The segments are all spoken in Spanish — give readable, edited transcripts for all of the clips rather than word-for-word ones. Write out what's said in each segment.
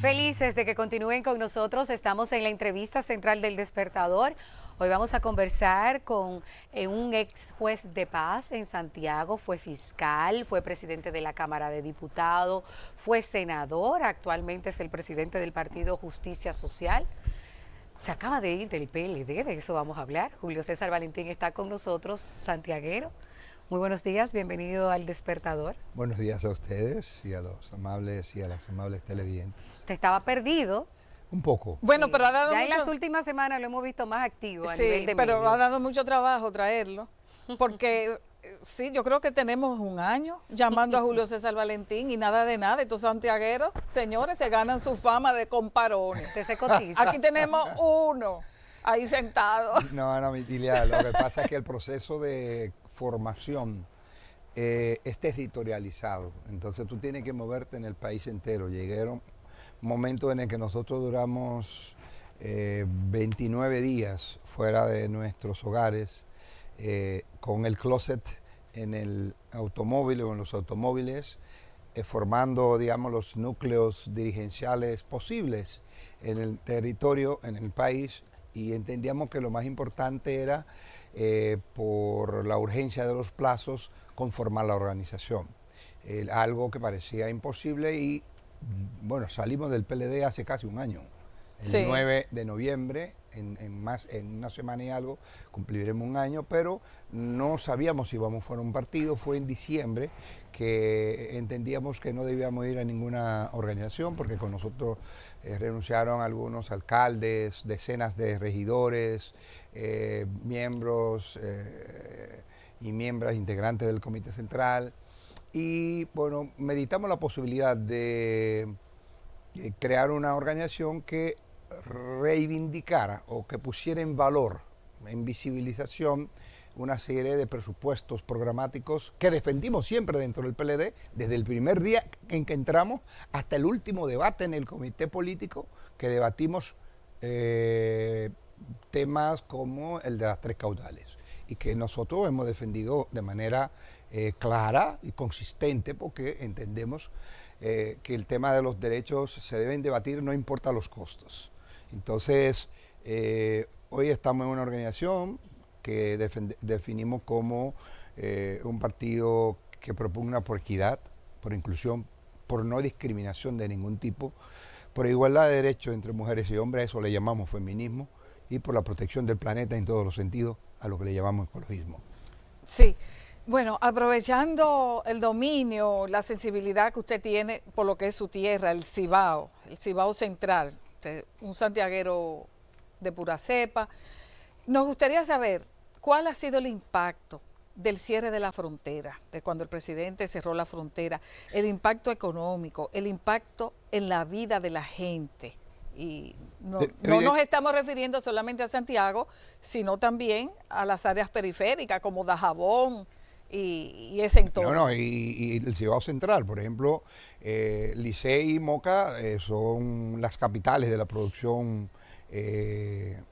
Felices de que continúen con nosotros. Estamos en la entrevista central del Despertador. Hoy vamos a conversar con un ex juez de paz en Santiago. Fue fiscal, fue presidente de la Cámara de Diputados, fue senador, actualmente es el presidente del partido Justicia Social. Se acaba de ir del PLD, de eso vamos a hablar. Julio César Valentín está con nosotros, santiaguero. Muy buenos días, bienvenido al Despertador. Buenos días a ustedes y a los amables y a las amables televidentes. Te estaba perdido. Un poco. Bueno, pero ha dado ya mucho... en las últimas semanas lo hemos visto más activo a sí, nivel de pero medios. ha dado mucho trabajo traerlo, porque sí, yo creo que tenemos un año llamando a Julio César Valentín y nada de nada. Estos santiagueros, señores, se ganan su fama de comparones. Usted se cotiza. Aquí tenemos uno ahí sentado. No, mi Tilia, lo que pasa es que el proceso de formación es territorializado, entonces tú tienes que moverte en el país entero. Llegaron momentos en el que nosotros duramos 29 días fuera de nuestros hogares, con el closet en el automóvil o en los automóviles, formando, digamos, los núcleos dirigenciales posibles en el territorio, en el país, y entendíamos que lo más importante era, por la urgencia de los plazos, conformar la organización. Algo que parecía imposible y, bueno, salimos del PLD hace casi un año. El 9 de noviembre, en una semana y algo, cumpliremos un año, pero no sabíamos si íbamos a un partido. Fue en diciembre que entendíamos que no debíamos ir a ninguna organización, porque con nosotros renunciaron algunos alcaldes, decenas de regidores, miembros y miembros integrantes del Comité Central. Y bueno, meditamos la posibilidad de crear una organización que reivindicara o que pusiera en valor, en visibilización, una serie de presupuestos programáticos que defendimos siempre dentro del PLD, desde el primer día en que entramos hasta el último debate en el comité político, que debatimos temas como el de las 3 caudales, y que nosotros hemos defendido de manera clara y consistente, porque entendemos que el tema de los derechos se deben debatir, no importa los costos. Entonces, hoy estamos en una organización que definimos como un partido que propugna por equidad, por inclusión, por no discriminación de ningún tipo, por igualdad de derechos entre mujeres y hombres, eso le llamamos feminismo, y por la protección del planeta en todos los sentidos, a lo que le llamamos ecologismo. Sí. Bueno, aprovechando el dominio, la sensibilidad que usted tiene por lo que es su tierra, el Cibao Central, un santiaguero de pura cepa, nos gustaría saber cuál ha sido el impacto del cierre de la frontera, de cuando el presidente cerró la frontera, el impacto económico, el impacto en la vida de la gente. Y no nos estamos refiriendo solamente a Santiago, sino también a las áreas periféricas como Dajabón y ese entorno. Y el Cibao Central, por ejemplo, Licey y Moca son las capitales de la producción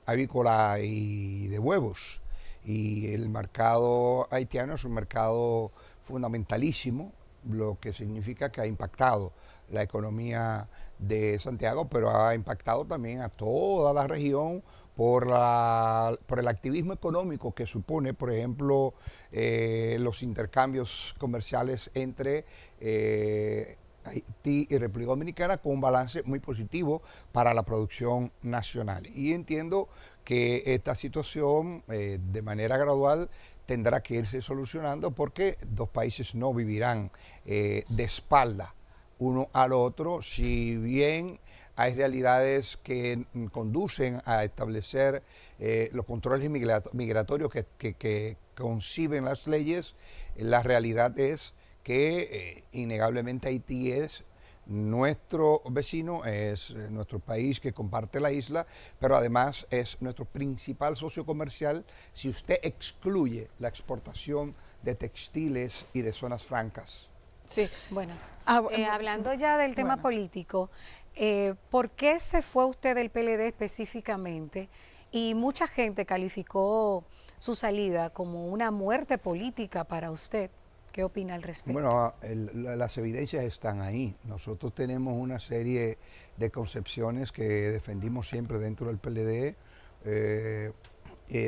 avícola y de huevos, y el mercado haitiano es un mercado fundamentalísimo, lo que significa que ha impactado la economía de Santiago, pero ha impactado también a toda la región por el activismo económico que supone, por ejemplo, los intercambios comerciales entre Haití y República Dominicana, con un balance muy positivo para la producción nacional. Y entiendo que esta situación, de manera gradual, tendrá que irse solucionando, porque dos países no vivirán de espalda uno al otro, si bien hay realidades que conducen a establecer los controles migratorios que conciben las leyes. La realidad es que innegablemente Haití es nuestro vecino, es nuestro país que comparte la isla, pero además es nuestro principal socio comercial si usted excluye la exportación de textiles y de zonas francas. Sí, bueno, hablando ya del tema político, ¿por qué se fue usted del PLD específicamente? Y mucha gente calificó su salida como una muerte política para usted. ¿Qué opina al respecto? Bueno, las evidencias están ahí. Nosotros tenemos una serie de concepciones que defendimos siempre dentro del PLD.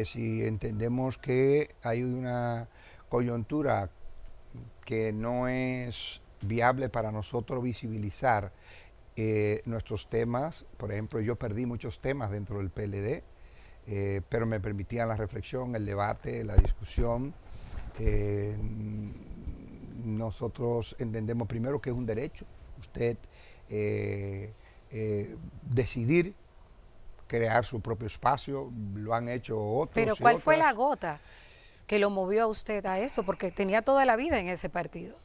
Si entendemos que hay una coyuntura que no es viable para nosotros visibilizar nuestros temas, por ejemplo, yo perdí muchos temas dentro del PLD, pero me permitían la reflexión, el debate, la discusión. Nosotros entendemos primero que es un derecho, usted decidir crear su propio espacio, lo han hecho otros. Pero ¿cuál fue la gota que lo movió a usted a eso? Porque tenía toda la vida en ese partido.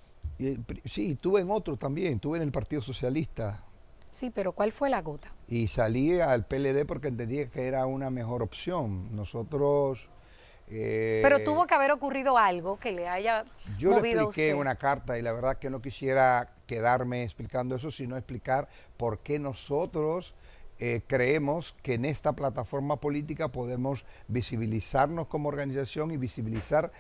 Sí, estuve en otro también, estuve en el Partido Socialista. Sí, pero ¿cuál fue la gota? Y salí al PLD porque entendía que era una mejor opción. Nosotros... pero tuvo que haber ocurrido algo que le haya yo movido le a usted. expliqué en una carta y la verdad que no quisiera quedarme explicando eso, sino explicar por qué nosotros creemos que en esta plataforma política podemos visibilizarnos como organización y visibilizar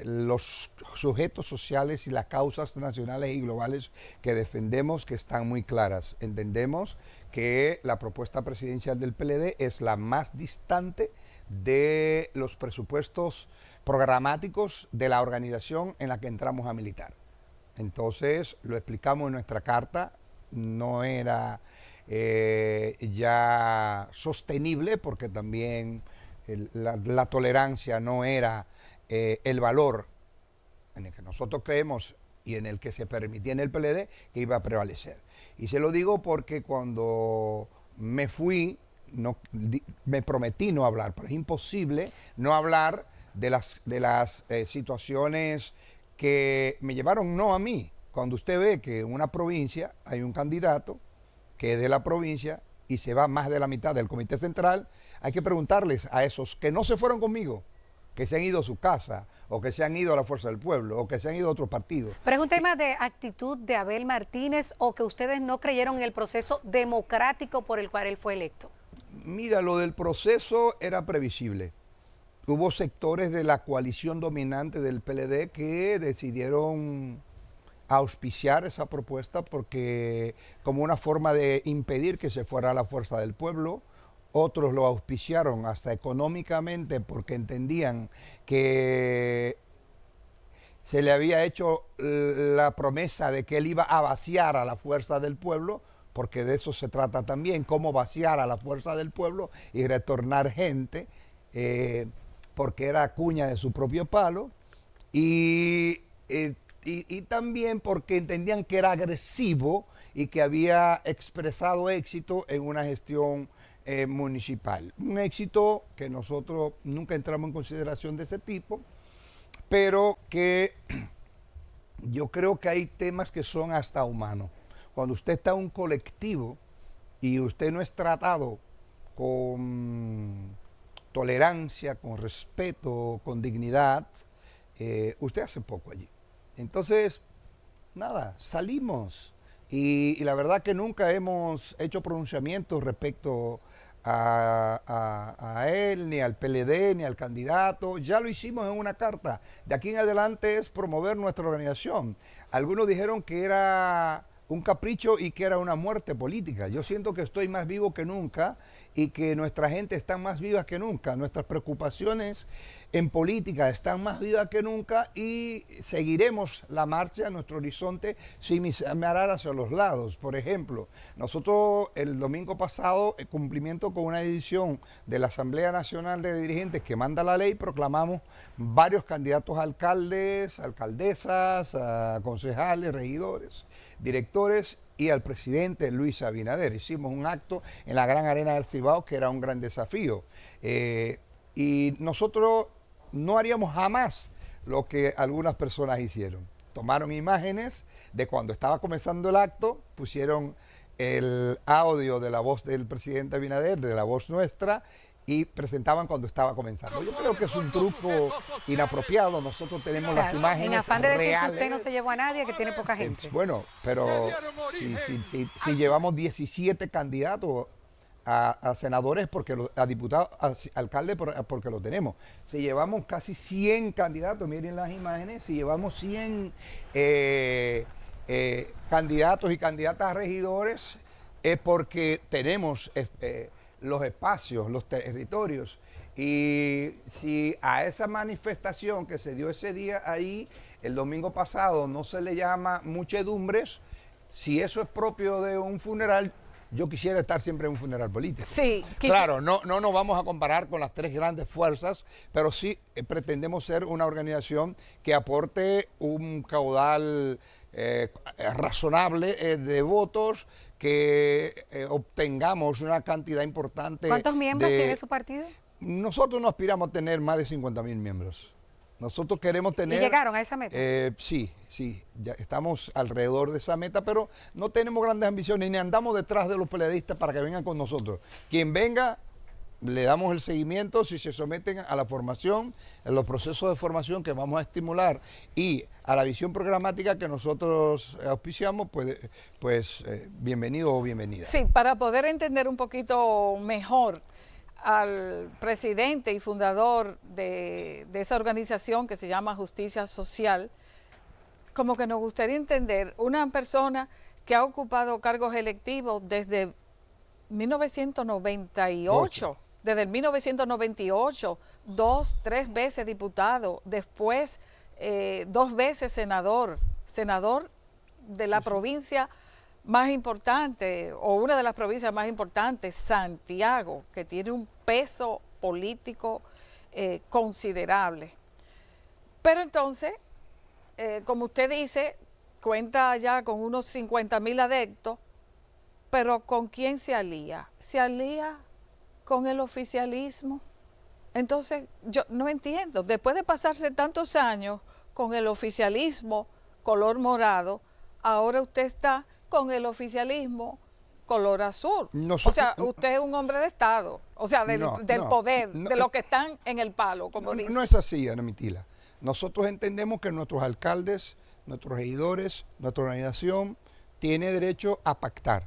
los sujetos sociales y las causas nacionales y globales que defendemos, que están muy claras. Entendemos que la propuesta presidencial del PLD es la más distante de los presupuestos programáticos de la organización en la que entramos a militar. Entonces, lo explicamos en nuestra carta, no era ya sostenible porque también la tolerancia no era el valor en el que nosotros creemos y en el que se permitía en el PLD que iba a prevalecer. Y se lo digo porque cuando me fui, me prometí no hablar, pero es imposible no hablar de las situaciones que me llevaron no a mí. Cuando usted ve que en una provincia hay un candidato que es de la provincia y se va más de la mitad del comité central, hay que preguntarles a esos que no se fueron conmigo, que se han ido a su casa, o que se han ido a la Fuerza del Pueblo, o que se han ido a otro partido. ¿Pero es un tema de actitud de Abel Martínez o que ustedes no creyeron en el proceso democrático por el cual él fue electo? Mira, lo del proceso era previsible. Hubo sectores de la coalición dominante del PLD que decidieron auspiciar esa propuesta porque como una forma de impedir que se fuera a la Fuerza del Pueblo. Otros lo auspiciaron hasta económicamente porque entendían que se le había hecho la promesa de que él iba a vaciar a la Fuerza del Pueblo, porque de eso se trata también, cómo vaciar a la Fuerza del Pueblo y retornar gente, porque era cuña de su propio palo, y también porque entendían que era agresivo y que había expresado éxito en una gestión municipal. Un éxito que nosotros nunca entramos en consideración de ese tipo, pero que yo creo que hay temas que son hasta humanos. Cuando usted está en un colectivo y usted no es tratado con tolerancia, con respeto, con dignidad, usted hace poco allí. Entonces, nada, salimos. Y la verdad que nunca hemos hecho pronunciamientos respecto a él, ni al PLD, ni al candidato. Ya lo hicimos en una carta. De aquí en adelante es promover nuestra organización. Algunos dijeron que era un capricho y que era una muerte política. Yo siento que estoy más vivo que nunca y que nuestra gente está más viva que nunca. Nuestras preocupaciones en política están más vivas que nunca y seguiremos la marcha, nuestro horizonte sin mirar hacia los lados. Por ejemplo, nosotros el domingo pasado, en cumplimiento con una edición de la Asamblea Nacional de Dirigentes que manda la ley, proclamamos varios candidatos a alcaldes, alcaldesas, a concejales, regidores, directores y al presidente Luis Abinader. Hicimos un acto en la Gran Arena del Cibao que era un gran desafío. Y nosotros no haríamos jamás lo que algunas personas hicieron. Tomaron imágenes de cuando estaba comenzando el acto, pusieron el audio de la voz del presidente Abinader, de la voz nuestra, y presentaban cuando estaba comenzando. Yo creo que es un truco inapropiado. Nosotros tenemos las imágenes en afán de decir reales. que usted no se llevó a nadie, que tiene poca gente. Bueno, pero si llevamos 17 candidatos a senadores porque a diputados, a alcaldes porque lo tenemos. Si llevamos casi 100 candidatos, miren las imágenes, si llevamos 100 candidatos y candidatas a regidores, es porque tenemos los espacios, los territorios. Y si a esa manifestación que se dio ese día ahí, el domingo pasado, no se le llama muchedumbres, si eso es propio de un funeral, yo quisiera estar siempre en un funeral político. Sí, claro, no nos vamos a comparar con las tres grandes fuerzas, pero sí pretendemos ser una organización que aporte un caudal razonable de votos, que obtengamos una cantidad importante. ¿Cuántos miembros tiene su partido? Nosotros no aspiramos a tener más de 50.000 miembros. Nosotros queremos tener... ¿Y llegaron a esa meta? Sí, ya estamos alrededor de esa meta, pero no tenemos grandes ambiciones ni andamos detrás de los peleadistas para que vengan con nosotros. Quien venga, le damos el seguimiento si se someten a la formación, en los procesos de formación que vamos a estimular y a la visión programática que nosotros auspiciamos, pues bienvenido o bienvenida. Sí, para poder entender un poquito mejor al presidente y fundador de esa organización que se llama Justicia Social, como que nos gustaría entender una persona que ha ocupado cargos electivos desde 1998, desde el 1998, 3 veces diputado, después 2 veces senador de la provincia más importante, o una de las provincias más importantes, Santiago, que tiene un peso político considerable. Pero entonces, como usted dice, cuenta ya con unos 50.000 adeptos, pero ¿con quién se alía? ¿Se alía con el oficialismo? Entonces, yo no entiendo, después de pasarse tantos años con el oficialismo color morado, ahora usted está con el oficialismo color azul. O sea, usted es un hombre de Estado, o sea, del poder, de los que están en el palo, como dicen. No es así, Ana Mitila. Nosotros entendemos que nuestros alcaldes, nuestros regidores, nuestra organización tiene derecho a pactar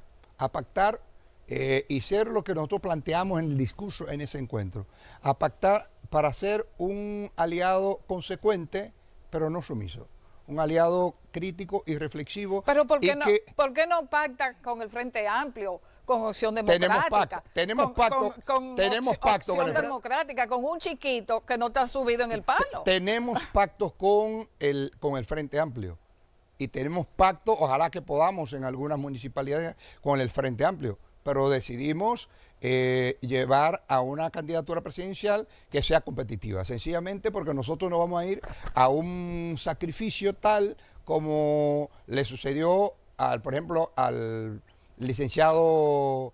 y ser lo que nosotros planteamos en el discurso en ese encuentro, a pactar para ser un aliado consecuente, pero no sumiso. Un aliado crítico y reflexivo. Pero ¿por qué no pacta con el Frente Amplio, con Opción Democrática? Tenemos pacto con Opción Democrática, con un chiquito que no está subido en el palo. Tenemos pactos con el Frente Amplio. Y tenemos pactos, ojalá que podamos en algunas municipalidades, con el Frente Amplio. Pero decidimos llevar a una candidatura presidencial que sea competitiva, sencillamente porque nosotros no vamos a ir a un sacrificio tal como le sucedió, por ejemplo, al licenciado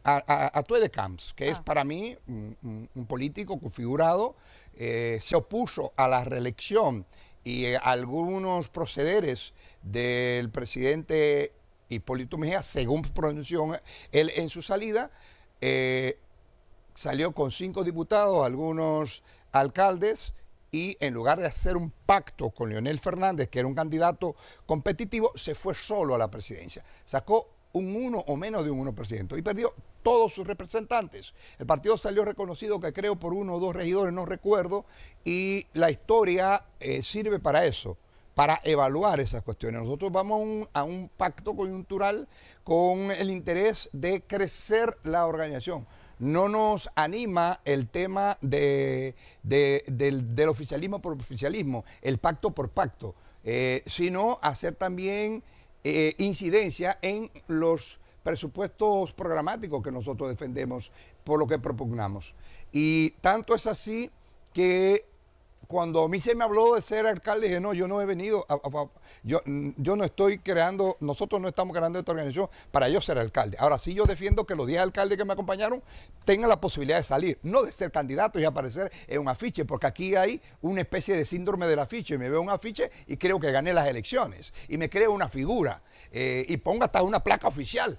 Atuede Camps, que es para mí un político configurado, se opuso a la reelección y algunos procederes del presidente Hipólito Mejía, según pronunció él en su salida, salió con 5 diputados, algunos alcaldes, y en lugar de hacer un pacto con Leonel Fernández, que era un candidato competitivo, se fue solo a la presidencia. Sacó un 1 o menos de un 1% y perdió todos sus representantes. El partido salió reconocido, que creo, por 1 o 2 regidores, no recuerdo, y la historia sirve para eso, para evaluar esas cuestiones. Nosotros vamos a un pacto coyuntural con el interés de crecer la organización. No nos anima el tema del oficialismo por oficialismo, el pacto por pacto, sino hacer también incidencia en los presupuestos programáticos que nosotros defendemos por lo que propugnamos. Y tanto es así que cuando a mí se me habló de ser alcalde, dije, no, yo no he venido, yo no estoy creando, nosotros no estamos creando esta organización para yo ser alcalde. Ahora sí, yo defiendo que los 10 alcaldes que me acompañaron tengan la posibilidad de salir, no de ser candidatos y aparecer en un afiche, porque aquí hay una especie de síndrome del afiche. Me veo un afiche y creo que gané las elecciones, y me creo una figura, y pongo hasta una placa oficial,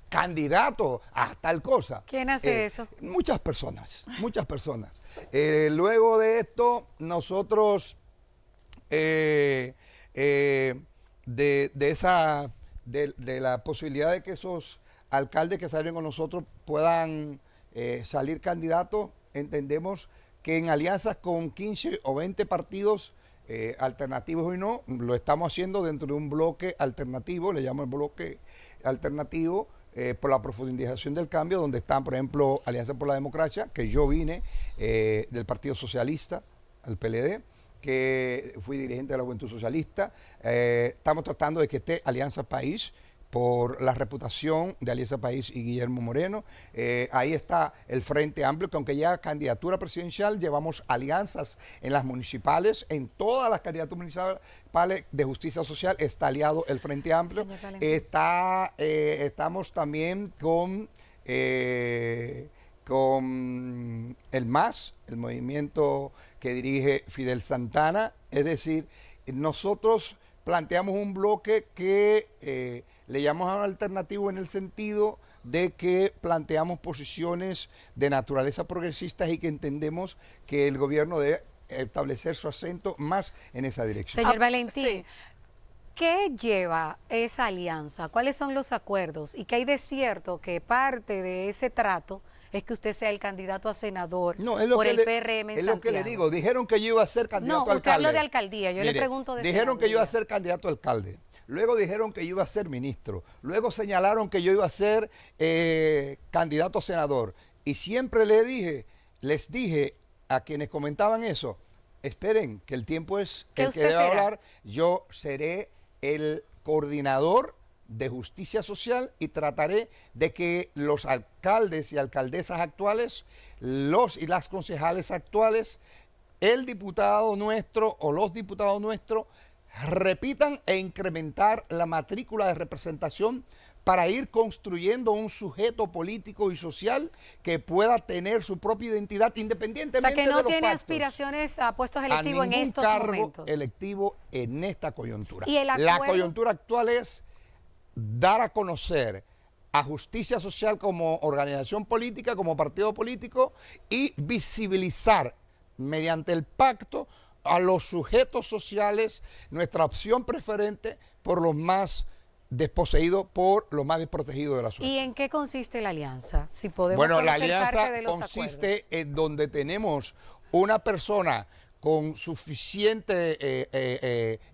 candidato a tal cosa. ¿Quién hace eso? Muchas personas. Luego de esto, nosotros de esa de la posibilidad de que esos alcaldes que salen con nosotros puedan salir candidatos, entendemos que en alianzas con 15 o 20 partidos alternativos y no, lo estamos haciendo dentro de un bloque alternativo, le llamo el bloque alternativo, por la profundización del cambio, donde están, por ejemplo, Alianza por la Democracia, que yo vine del Partido Socialista, el PLD, que fui dirigente de la Juventud Socialista. Estamos tratando de que esté Alianza País, por la reputación de Alianza País y Guillermo Moreno. Ahí está el Frente Amplio, que aunque ya candidatura presidencial, llevamos alianzas en las municipales, en todas las candidaturas municipales de justicia social está aliado el Frente Amplio. Estamos también con el MAS, el movimiento que dirige Fidel Santana. Es decir, nosotros planteamos un bloque que le llamamos alternativo en el sentido de que planteamos posiciones de naturaleza progresistas y que entendemos que el gobierno debe establecer su acento más en esa dirección. Señor Valentín, sí. ¿Qué lleva esa alianza? ¿Cuáles son los acuerdos? ¿Y qué hay de cierto que parte de ese trato es que usted sea el candidato a senador por el PRM en Santiago? Es lo que le digo, dijeron que yo iba a ser candidato a alcalde. No, usted habló de alcaldía, yo le pregunto de dijeron que yo iba a ser candidato a alcalde. Luego dijeron que yo iba a ser ministro. Luego señalaron que yo iba a ser candidato a senador. Y siempre les dije a quienes comentaban eso, esperen, que el tiempo es el que debe hablar. Yo seré el coordinador de justicia social y trataré de que los alcaldes y alcaldesas actuales, los y las concejales actuales, el diputado nuestro o los diputados nuestros, repitan e incrementar la matrícula de representación para ir construyendo un sujeto político y social que pueda tener su propia identidad independientemente de los pactos. O sea, que no tiene aspiraciones a puestos electivos en estos momentos. Electivo en esta coyuntura. ¿Y la coyuntura actual es dar a conocer a Justicia Social como organización política, como partido político, y visibilizar mediante el pacto a los sujetos sociales, nuestra opción preferente por los más desposeídos, por los más desprotegidos de la sociedad. ¿Y en qué consiste la alianza? Si podemos bueno, la conocer parte alianza de los consiste acuerdos. en donde tenemos una persona con suficiente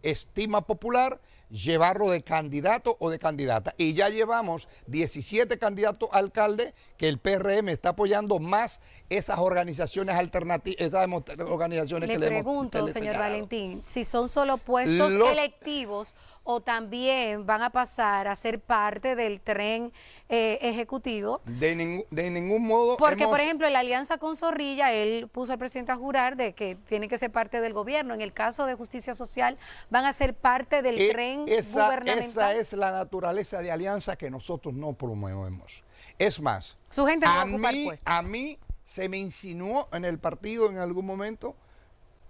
estima popular, llevarlo de candidato o de candidata. Y ya llevamos 17 candidatos a alcalde que el PRM está apoyando, más esas organizaciones alternativas, esas organizaciones que le hemos pregunto, señor señalado. Valentín, si son solo puestos electivos o también van a pasar a ser parte del tren ejecutivo. De ningún modo. Porque, por ejemplo, en la alianza con Zorrilla, él puso al presidente a jurar de que tiene que ser parte del gobierno. En el caso de Justicia Social, van a ser parte del tren gubernamental. Esa es la naturaleza de alianza que nosotros no promovemos. Es más, su gente no va a ocupar puestos. A mí se me insinuó en el partido en algún momento,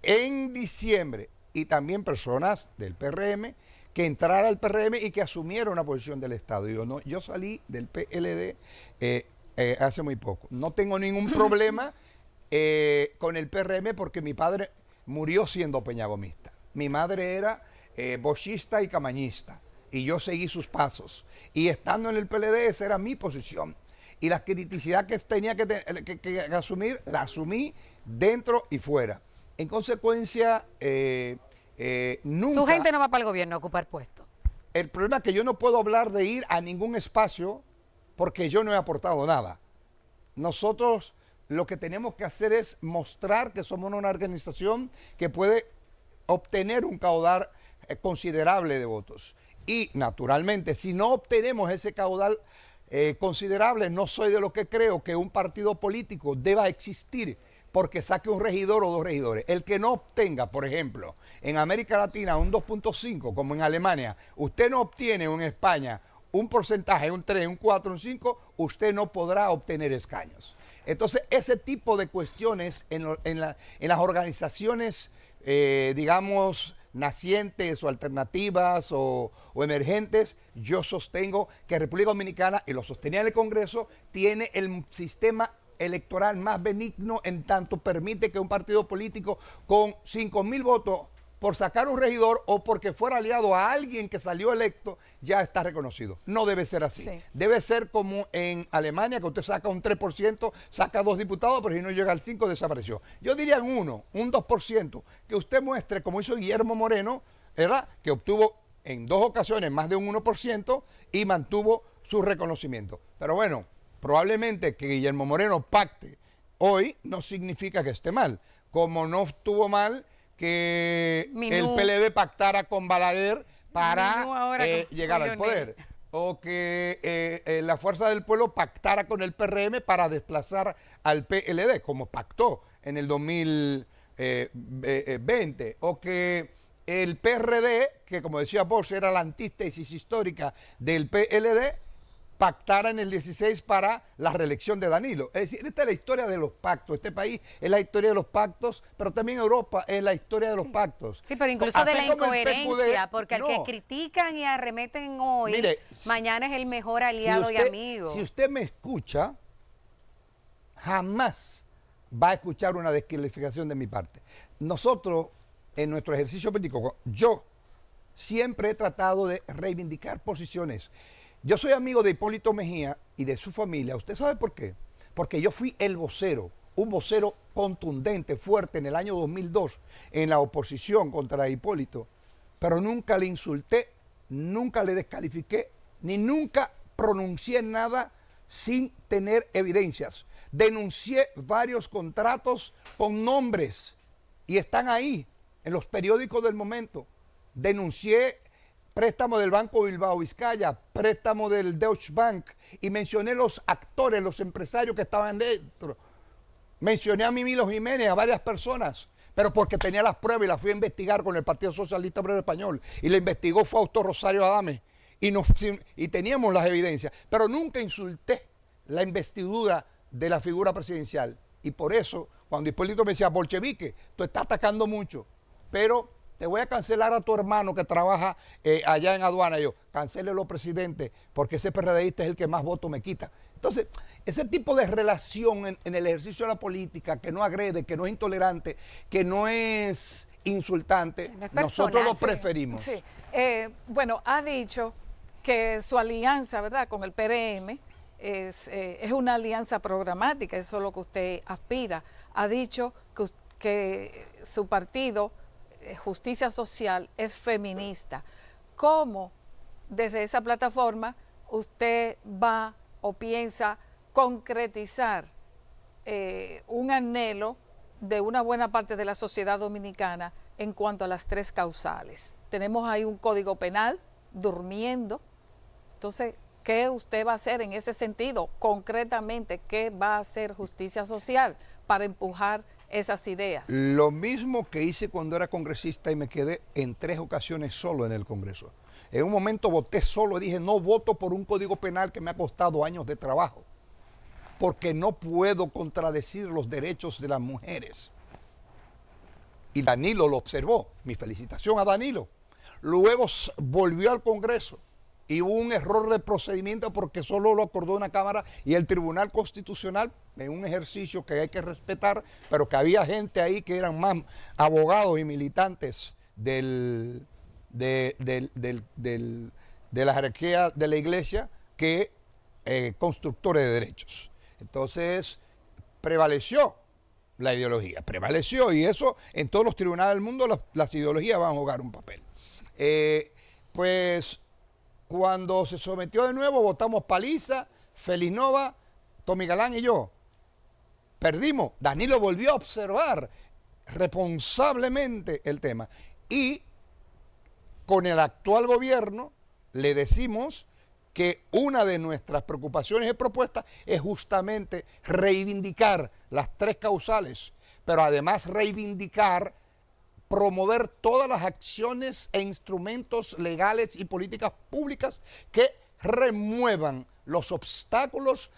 en diciembre, y también personas del PRM, que entrara al PRM y que asumiera una posición del Estado. Yo salí del PLD hace muy poco. No tengo ningún problema con el PRM porque mi padre murió siendo peñagomista. Mi madre era bochista y camañista y yo seguí sus pasos. Y estando en el PLD esa era mi posición. Y la criticidad que tenía que asumir, la asumí dentro y fuera. En consecuencia, nunca... Su gente no va para el gobierno a ocupar puestos. El problema es que yo no puedo hablar de ir a ningún espacio porque yo no he aportado nada. Nosotros lo que tenemos que hacer es mostrar que somos una organización que puede obtener un caudal considerable de votos. Y naturalmente, si no obtenemos ese caudal considerable, no soy de los que creo que un partido político deba existir porque saque un regidor o dos regidores. El que no obtenga, por ejemplo, en América Latina un 2.5, como en Alemania, usted no obtiene en España un porcentaje, un 3, un 4, un 5, usted no podrá obtener escaños. Entonces, ese tipo de cuestiones en las organizaciones, digamos, nacientes o alternativas o emergentes, yo sostengo que República Dominicana, y lo sostenía en el Congreso, tiene el sistema electoral más benigno en tanto permite que un partido político con 5.000 votos por sacar un regidor o porque fuera aliado a alguien que salió electo, ya está reconocido. No debe ser así. Sí. Debe ser como en Alemania, que usted saca un 3%, saca 2 diputados, pero si no llega al 5, desapareció. Yo diría un 2%, que usted muestre, como hizo Guillermo Moreno, ¿verdad?, que obtuvo en 2 ocasiones más de un 1% y mantuvo su reconocimiento. Pero bueno, probablemente que Guillermo Moreno pacte hoy no significa que esté mal, como no estuvo mal que el PLD pactara con Balaguer para llegar al poder, o que la Fuerza del Pueblo pactara con el PRM para desplazar al PLD, como pactó en el 2020, o que el PRD, que como decía Bosch era la antítesis histórica del PLD, pactara en el 16 para la reelección de Danilo. Es decir, esta es la historia de los pactos. Este país es la historia de los pactos, pero también Europa es la historia de los pactos. Sí, pero incluso de la incoherencia, porque al que critican y arremeten hoy, mire, mañana es el mejor aliado y amigo. Si usted me escucha, jamás va a escuchar una descalificación de mi parte. Nosotros, en nuestro ejercicio político, yo siempre he tratado de reivindicar posiciones. Yo soy amigo de Hipólito Mejía y de su familia. ¿Usted sabe por qué? Porque yo fui el vocero, un vocero contundente, fuerte en el año 2002 en la oposición contra Hipólito, pero nunca le insulté, nunca le descalifiqué, ni nunca pronuncié nada sin tener evidencias. Denuncié varios contratos con nombres y están ahí en los periódicos del momento. Denuncié préstamo del Banco Bilbao Vizcaya, préstamo del Deutsche Bank, y mencioné los actores, los empresarios que estaban dentro. Mencioné a Mimilo Jiménez, a varias personas, pero porque tenía las pruebas y las fui a investigar con el Partido Socialista Obrero Español, y la investigó Fausto Rosario Adame, y teníamos las evidencias, pero nunca insulté la investidura de la figura presidencial. Y por eso, cuando Hipólito me decía, bolchevique, tú estás atacando mucho, pero te voy a cancelar a tu hermano que trabaja allá en aduana. Y yo, cancélelo, presidente, porque ese PRDista es el que más votos me quita. Entonces, ese tipo de relación en el ejercicio de la política, que no agrede, que no es intolerante, que no es insultante, no es personal, nosotros lo preferimos. Sí. Bueno, ha dicho que su alianza, ¿verdad?, con el PRM es una alianza programática, eso es lo que usted aspira. Ha dicho que su partido, Justicia Social, es feminista. ¿Cómo desde esa plataforma usted va o piensa concretizar un anhelo de una buena parte de la sociedad dominicana en cuanto a las 3 causales? Tenemos ahí un código penal durmiendo. Entonces, ¿qué usted va a hacer en ese sentido? Concretamente, ¿qué va a hacer Justicia Social para empujar esas ideas? Lo mismo que hice cuando era congresista y me quedé en 3 ocasiones solo en el Congreso. En un momento voté solo y dije, no voto por un código penal que me ha costado años de trabajo, porque no puedo contradecir los derechos de las mujeres. Y Danilo lo observó. Mi felicitación a Danilo. Luego volvió al Congreso y hubo un error de procedimiento porque solo lo acordó una Cámara y el Tribunal Constitucional, en un ejercicio que hay que respetar, pero que había gente ahí que eran más abogados y militantes de la jerarquía de la Iglesia que constructores de derechos. Entonces, prevaleció la ideología, prevaleció, y eso en todos los tribunales del mundo las ideologías van a jugar un papel. Pues cuando se sometió de nuevo, votamos paliza, Félix Nova, Tommy Galán y yo. Perdimos. Danilo volvió a observar responsablemente el tema. Y con el actual gobierno le decimos que una de nuestras preocupaciones y propuestas es justamente reivindicar las 3 causales, pero además reivindicar, promover todas las acciones e instrumentos legales y políticas públicas que remuevan los obstáculos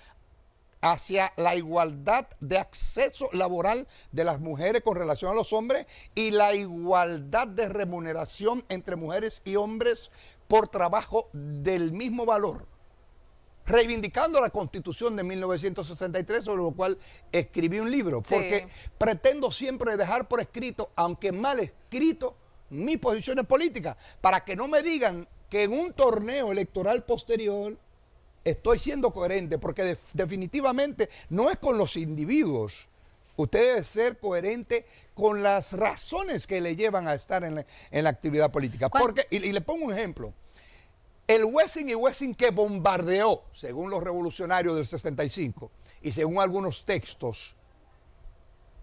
hacia la igualdad de acceso laboral de las mujeres con relación a los hombres y la igualdad de remuneración entre mujeres y hombres por trabajo del mismo valor, reivindicando la Constitución de 1963, sobre lo cual escribí un libro, porque pretendo siempre dejar por escrito, aunque mal escrito, mis posiciones políticas, para que no me digan que en un torneo electoral posterior estoy siendo coherente, porque definitivamente no es con los individuos. Usted debe ser coherente con las razones que le llevan a estar en la actividad política. Porque, y le pongo un ejemplo. El Wessing y Wessing que bombardeó, según los revolucionarios del 65 y según algunos textos,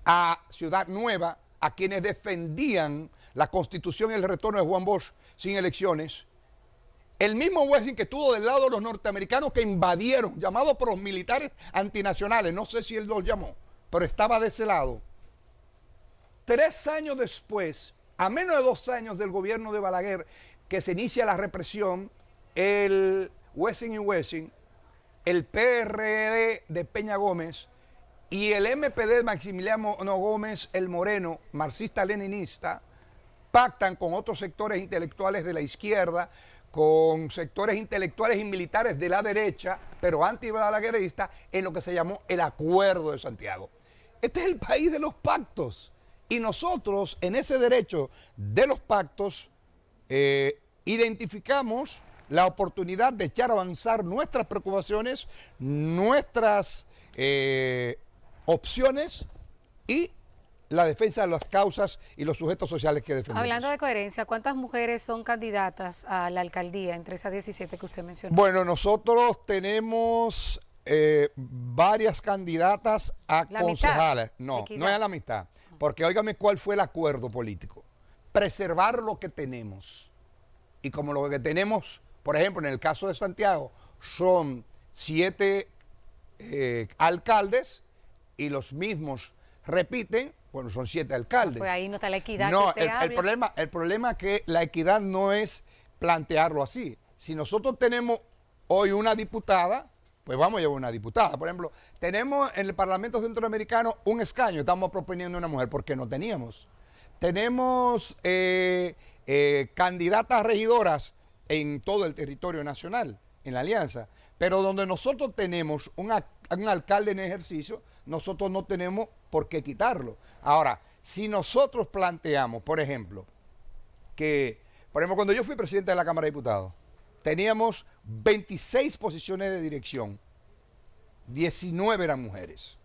a Ciudad Nueva, a quienes defendían la Constitución y el retorno de Juan Bosch sin elecciones, el mismo Wessing que estuvo del lado de los norteamericanos que invadieron, llamado por los militares antinacionales, no sé si él los llamó, pero estaba de ese lado. 3 años después, a menos de 2 años del gobierno de Balaguer, que se inicia la represión, el Wessing y Wessing, el PRD de Peña Gómez y el MPD de Maximiliano Gómez, el Moreno, marxista-leninista, pactan con otros sectores intelectuales de la izquierda, con sectores intelectuales y militares de la derecha, pero anti-balaguerista, en lo que se llamó el Acuerdo de Santiago. Este es el país de los pactos. Y nosotros, en ese derecho de los pactos, identificamos la oportunidad de echar a avanzar nuestras preocupaciones, nuestras opciones y la defensa de las causas y los sujetos sociales que defendemos. Hablando de coherencia, ¿cuántas mujeres son candidatas a la alcaldía entre esas 17 que usted mencionó? Bueno, nosotros tenemos varias candidatas a concejales. No, no es a la mitad. Porque óigame cuál fue el acuerdo político. Preservar lo que tenemos. Y como lo que tenemos, por ejemplo, en el caso de Santiago, son 7 alcaldes y los mismos repiten, bueno, son 7 alcaldes. Pues ahí no está la equidad no, que usted habla. El problema es que la equidad no es plantearlo así. Si nosotros tenemos hoy una diputada, pues vamos a llevar una diputada. Por ejemplo, tenemos en el Parlamento Centroamericano un escaño, estamos proponiendo una mujer, porque no teníamos. Tenemos candidatas regidoras en todo el territorio nacional, en la alianza, pero donde nosotros tenemos un alcalde en ejercicio, nosotros no tenemos por qué quitarlo. Ahora, si nosotros planteamos, por ejemplo, cuando yo fui presidente de la Cámara de Diputados, teníamos 26 posiciones de dirección, 19 eran mujeres.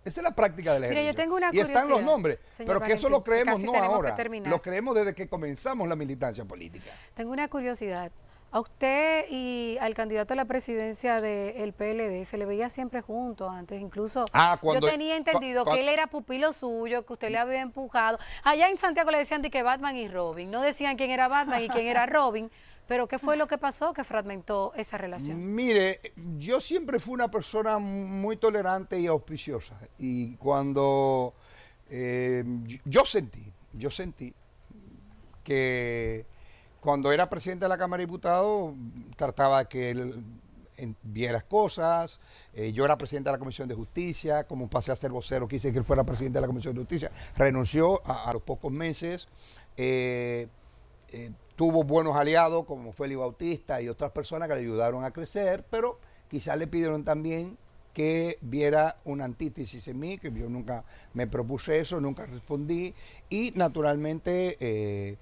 Esa es la práctica del ejercicio. Mira, yo tengo una y están los nombres, pero que eso lo creemos casi no tenemos ahora, que terminar. lo creemos desde que comenzamos la militancia política. Tengo una curiosidad. A usted y al candidato a la presidencia del PLD se le veía siempre juntos antes, incluso yo tenía entendido que él era pupilo suyo, que usted le había empujado. Allá en Santiago le decían de que Batman y Robin, no decían quién era Batman y quién era Robin, pero ¿qué fue lo que pasó que fragmentó esa relación? Mire, yo siempre fui una persona muy tolerante y auspiciosa, y cuando yo sentí que cuando era presidente de la Cámara de Diputados, trataba que él viera cosas. Yo era presidente de la Comisión de Justicia, como pasé a ser vocero, quise que él fuera presidente de la Comisión de Justicia. Renunció a los pocos meses. Tuvo buenos aliados, como Félix Bautista y otras personas que le ayudaron a crecer, pero quizás le pidieron también que viera una antítesis en mí, que yo nunca me propuse eso, nunca respondí, y naturalmente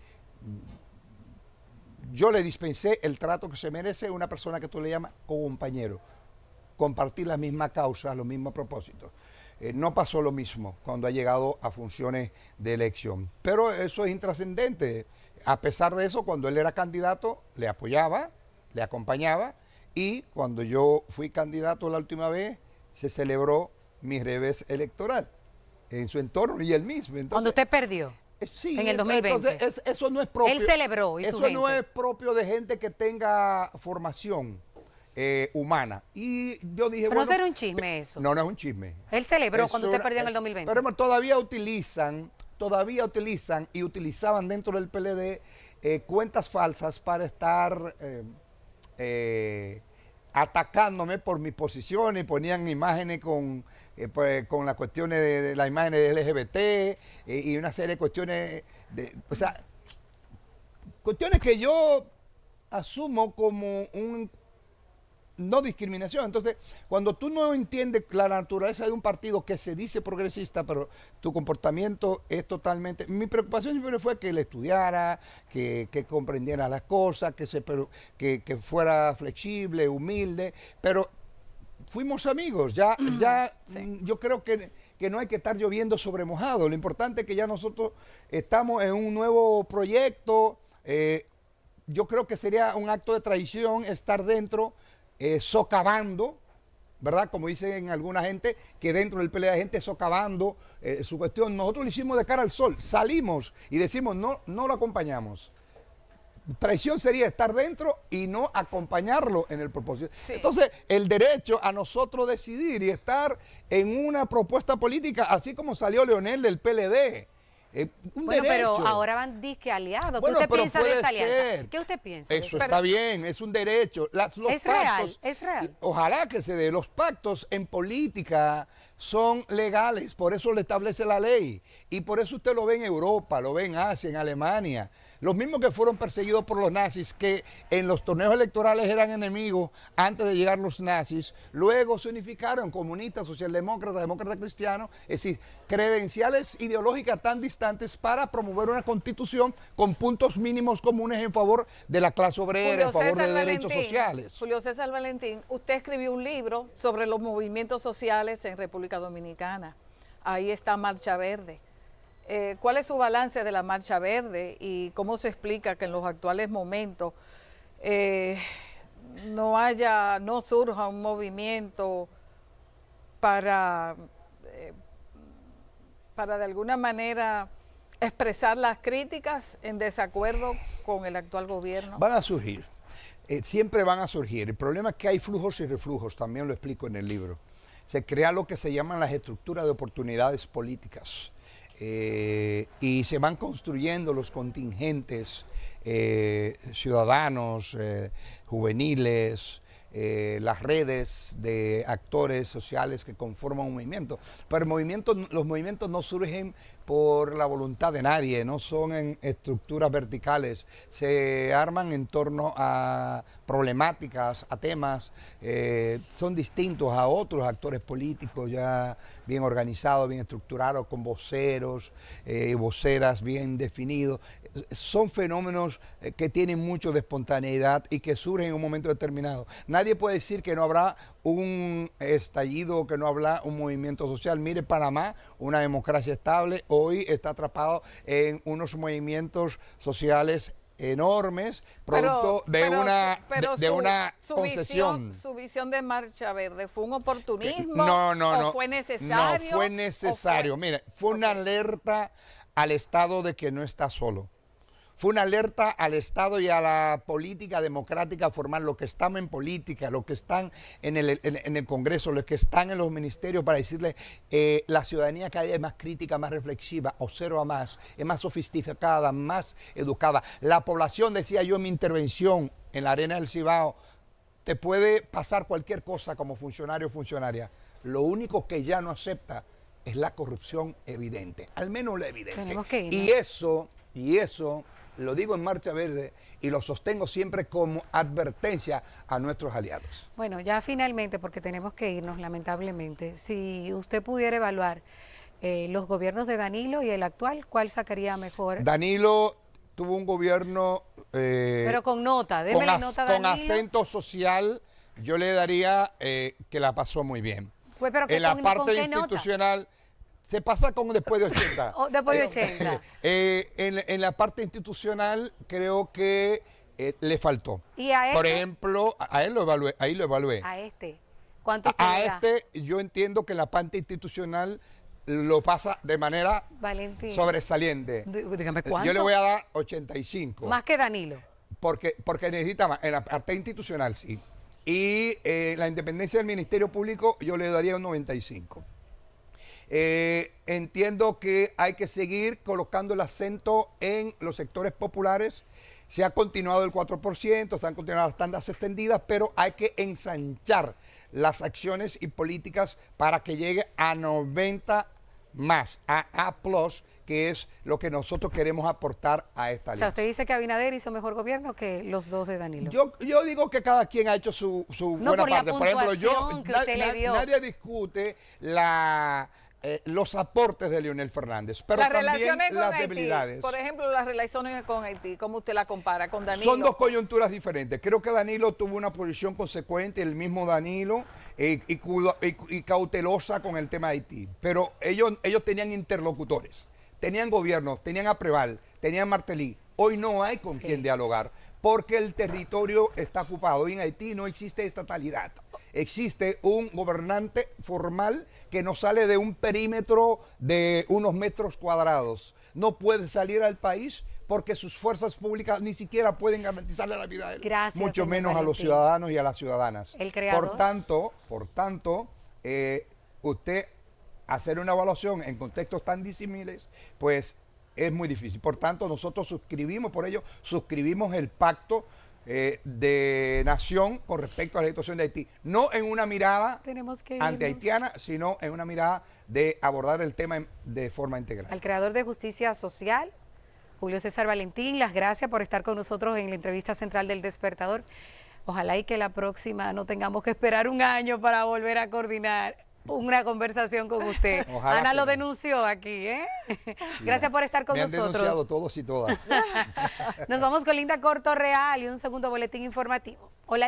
yo le dispensé el trato que se merece una persona que tú le llamas compañero, compartir la misma causa, los mismos propósitos. No pasó lo mismo cuando ha llegado a funciones de elección, pero eso es intrascendente. A pesar de eso, cuando él era candidato, le apoyaba, le acompañaba, y cuando yo fui candidato la última vez, se celebró mi revés electoral en su entorno y él mismo. Entonces, cuando usted perdió. Sí, en el 2020. Entonces, eso no es propio. Él celebró y su Eso no gente. es propio de gente que tenga formación humana. Y yo dije, Pero bueno, no será un chisme eso. No, no es un chisme. Él celebró cuando usted perdió en el 2020. Pero todavía utilizan y utilizaban dentro del PLD cuentas falsas para estar atacándome por mis posiciones, ponían imágenes con las cuestiones de las imágenes de LGBT y una serie de cuestiones, cuestiones que yo asumo como no discriminación. Entonces, cuando tú no entiendes la naturaleza de un partido que se dice progresista, pero tu comportamiento es totalmente... Mi preocupación siempre fue que él estudiara, que comprendiera las cosas, que fuera flexible, humilde, pero fuimos amigos. Sí. Yo creo que no hay que estar lloviendo sobre mojado. Lo importante es que ya nosotros estamos en un nuevo proyecto. Yo creo que sería un acto de traición estar dentro socavando, ¿verdad? Como dicen alguna gente, que dentro del PLD hay gente socavando su cuestión. Nosotros lo hicimos de cara al sol, salimos y decimos no lo acompañamos. Traición sería estar dentro y no acompañarlo en el propósito. Sí. Entonces, el derecho a nosotros decidir y estar en una propuesta política, así como salió Leonel del PLD. Un Bueno, derecho. pero ahora van disque aliados. ¿Qué Bueno, usted pero piensa de puede esa alianza? ser. ¿Qué usted piensa? de Eso eso? está bien, es un derecho. Los Es real, pactos, es real. Ojalá que se dé. Los pactos en política son legales, por eso lo establece la ley. Y por eso usted lo ve en Europa, lo ve en Asia, en Alemania. Los mismos que fueron perseguidos por los nazis, que en los torneos electorales eran enemigos antes de llegar los nazis, luego se unificaron comunistas, socialdemócratas, demócratas cristianos, es decir, credenciales ideológicas tan distantes para promover una constitución con puntos mínimos comunes en favor de la clase obrera, en favor de derechos sociales. Julio César Valentín, usted escribió un libro sobre los movimientos sociales en República Dominicana. Ahí está Marcha Verde. ¿Cuál es su balance de la Marcha Verde y cómo se explica que en los actuales momentos no surja un movimiento para de alguna manera expresar las críticas en desacuerdo con el actual gobierno? Van a surgir, siempre van a surgir. El problema es que hay flujos y reflujos, también lo explico en el libro. Se crea lo que se llaman las estructuras de oportunidades políticas. Y se van construyendo los contingentes ciudadanos, juveniles, las redes de actores sociales que conforman un movimiento. Pero los movimientos no surgen por la voluntad de nadie, no son en estructuras verticales, se arman en torno a problemáticas, a temas, son distintos a otros actores políticos ya bien organizados, bien estructurados, con voceros y voceras bien definidos. Son fenómenos que tienen mucho de espontaneidad y que surgen en un momento determinado. Nadie puede decir que no habrá un estallido, que no habrá un movimiento social. Mire, Panamá, una democracia estable, hoy está atrapado en unos movimientos sociales enormes, producto de una concesión. Su visión de Marcha Verde, ¿fue un oportunismo? No, ¿Fue necesario? No fue necesario. Mire, fue una alerta al Estado de que no está solo. Fue una alerta al Estado y a la política democrática formal, los que estamos en política, los que están en el Congreso, los que están en los ministerios, para decirle la ciudadanía cada día es más crítica, más reflexiva, observa más, es más sofisticada, más educada. La población, decía yo en mi intervención en la Arena del Cibao, te puede pasar cualquier cosa como funcionario o funcionaria. Lo único que ya no acepta es la corrupción evidente, al menos la evidente. Tenemos que ir, ¿no? Y eso lo digo en Marcha Verde y lo sostengo siempre como advertencia a nuestros aliados. Bueno, ya finalmente, porque tenemos que irnos lamentablemente, si usted pudiera evaluar los gobiernos de Danilo y el actual, ¿cuál sacaría mejor? Danilo tuvo un gobierno... pero con nota, déme la nota a Danilo. Con acento social, yo le daría que la pasó muy bien. Pues, pero en la ¿con parte qué institucional... Nota? Se pasa con después de 80. Después de 80. En la parte institucional creo que le faltó. ¿Y a este? Por ejemplo, ahí lo evalué. ¿A este? ¿Cuánto usted le da? Yo entiendo que la parte institucional lo pasa de manera sobresaliente. Dígame cuánto. Yo le voy a dar 85. Más que Danilo. Porque necesita más. En la parte institucional, sí. Y la independencia del Ministerio Público yo le daría un 95. Entiendo que hay que seguir colocando el acento en los sectores populares. Se ha continuado el 4%, se han continuado las tandas extendidas, pero hay que ensanchar las acciones y políticas para que llegue a 90 más, AA+, que es lo que nosotros queremos aportar a esta O sea, ley. usted dice que Abinader hizo mejor gobierno que los dos de Danilo. Yo digo que cada quien ha hecho su No, buena por la parte. Por ejemplo, puntuación que usted le dio. nadie discute los aportes de Leonel Fernández, pero Las también relaciones con las Haití, debilidades. por ejemplo, las relaciones con Haití, ¿cómo usted la compara con Danilo? Son dos coyunturas diferentes. Creo que Danilo tuvo una posición consecuente, el mismo Danilo, y cautelosa con el tema de Haití. Pero ellos tenían interlocutores, tenían gobierno, tenían a Preval, tenían Martelly. Hoy no hay con quien dialogar, porque el territorio está ocupado. Y en Haití no existe estatalidad. Existe un gobernante formal que no sale de un perímetro de unos metros cuadrados. No puede salir al país porque sus fuerzas públicas ni siquiera pueden garantizarle la vida de él. Gracias, mucho señor menos a los Valentín. ciudadanos y a las ciudadanas. El creador. Por tanto, usted hacer una evaluación en contextos tan disímiles, pues es muy difícil. Por tanto, nosotros suscribimos el pacto de nación con respecto a la situación de Haití. No en una mirada Tenemos que irnos. anti-haitiana, sino en una mirada de abordar el tema de forma integral. Al creador de Justicia Social, Julio César Valentín, las gracias por estar con nosotros en la entrevista central del Despertador. Ojalá y que la próxima no tengamos que esperar un año para volver a coordinar una conversación con usted. Ojalá Ana que lo no. denunció aquí, ¿eh? Gracias por estar con Me han denunciado nosotros. todos y todas. Nos vamos con Linda Corto Real y un segundo boletín informativo. Hola, Linda.